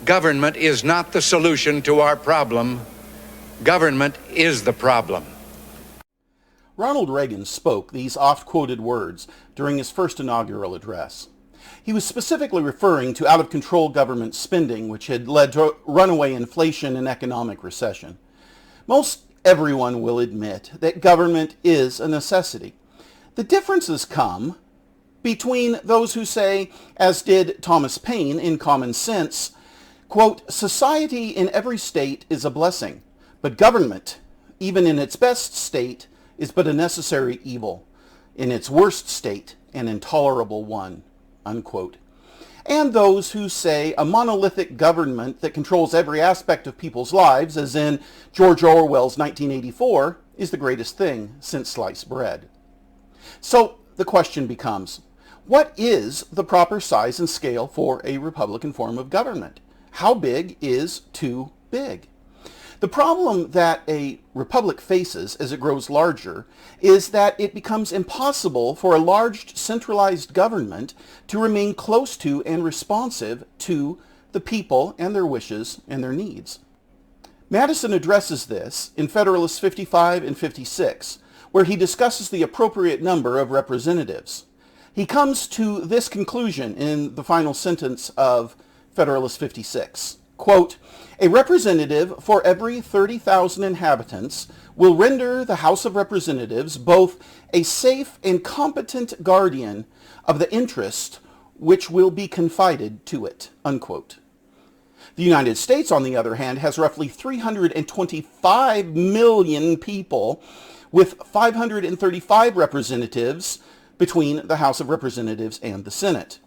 Government is not the solution to our problem. Government is the problem. Ronald Reagan spoke these oft-quoted words during his first inaugural address. He was specifically referring to out-of-control government spending, which had led to runaway inflation and economic recession. Most everyone will admit that government is a necessity. The differences come between those who say, as did Thomas Paine in Common Sense, quote, "Society in every state is a blessing, but government, even in its best state, is but a necessary evil, in its worst state, an intolerable one," unquote. And those who say a monolithic government that controls every aspect of people's lives, as in George Orwell's 1984, is the greatest thing since sliced bread. So the question becomes, what is the proper size and scale for a Republican form of government? How big is too big? The problem that a republic faces as it grows larger is that it becomes impossible for a large centralized government to remain close to and responsive to the people and their wishes and their needs. Madison addresses this in Federalists 55 and 56, where he discusses the appropriate number of representatives. He comes to this conclusion in the final sentence of Federalist 56. Quote, "A representative for every 30,000 inhabitants will render the House of Representatives both a safe and competent guardian of the interest which will be confided to it," unquote. The United States, on the other hand, has roughly 325 million people with 535 representatives between the House of Representatives and the Senate.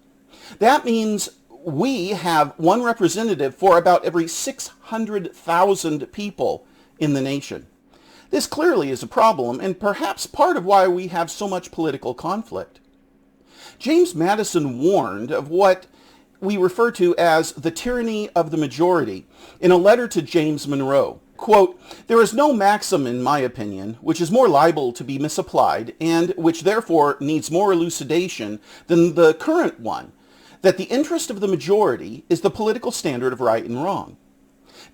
That means we have one representative for about every 600,000 people in the nation. This clearly is a problem, and perhaps part of why we have so much political conflict. James Madison warned of what we refer to as the tyranny of the majority in a letter to James Monroe. Quote, "There is no maxim, in my opinion, which is more liable to be misapplied, and which therefore needs more elucidation than the current one, that the interest of the majority is the political standard of right and wrong.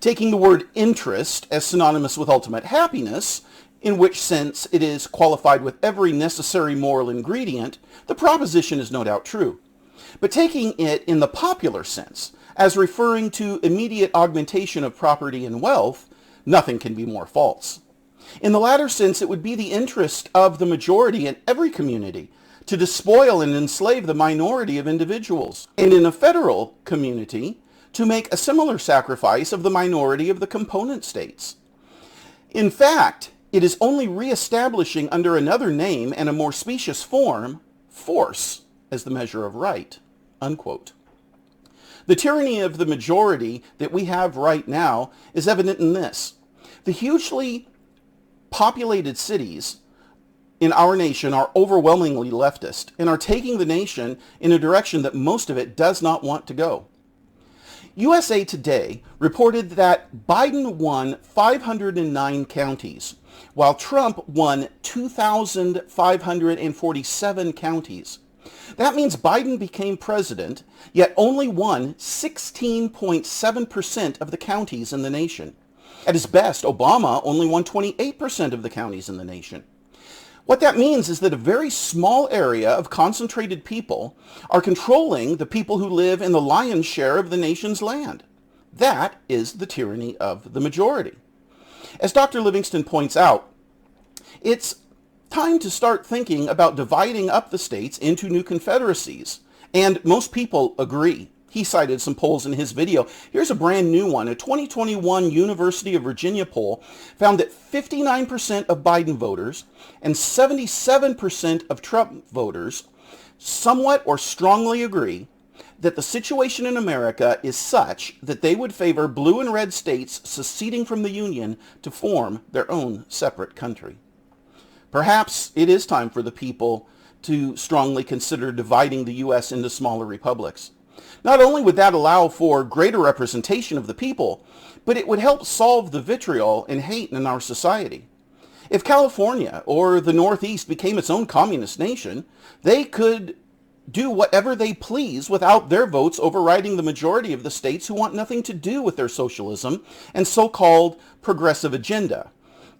Taking the word interest as synonymous with ultimate happiness, in which sense it is qualified with every necessary moral ingredient, the proposition is no doubt true. But taking it in the popular sense, as referring to immediate augmentation of property and wealth, nothing can be more false. In the latter sense, it would be the interest of the majority in every community to despoil and enslave the minority of individuals, and in a federal community, to make a similar sacrifice of the minority of the component states. In fact, it is only reestablishing under another name and a more specious form, force as the measure of right," unquote. The tyranny of the majority that we have right now is evident in this. The hugely populated cities in our nation are overwhelmingly leftist and are taking the nation in a direction that most of it does not want to go. USA Today reported that Biden won 509 counties, while Trump won 2,547 counties. That means Biden became president, yet only won 16.7% of the counties in the nation. At his best, Obama only won 28% of the counties in the nation. What that means is that a very small area of concentrated people are controlling the people who live in the lion's share of the nation's land. That is the tyranny of the majority. As Dr. Livingston points out, it's time to start thinking about dividing up the states into new confederacies, and most people agree. He cited some polls in his video. Here's a brand new one. A 2021 University of Virginia poll found that 59% of Biden voters and 77% of Trump voters somewhat or strongly agree that the situation in America is such that they would favor blue and red states seceding from the Union to form their own separate country. Perhaps it is time for the people to strongly consider dividing the U.S. into smaller republics. Not only would that allow for greater representation of the people, but it would help solve the vitriol and hate in our society. If California or the Northeast became its own communist nation, they could do whatever they please without their votes overriding the majority of the states who want nothing to do with their socialism and so-called progressive agenda,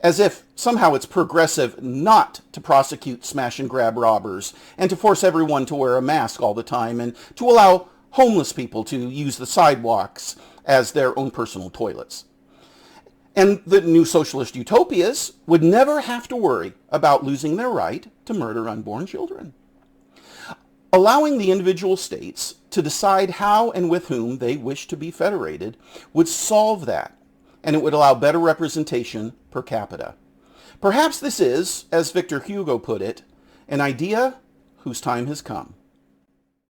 as if somehow it's progressive not to prosecute smash and grab robbers and to force everyone to wear a mask all the time and to allow homeless people to use the sidewalks as their own personal toilets. And the new socialist utopias would never have to worry about losing their right to murder unborn children. Allowing the individual states to decide how and with whom they wish to be federated would solve that, and it would allow better representation per capita. Perhaps this is, as Victor Hugo put it, an idea whose time has come.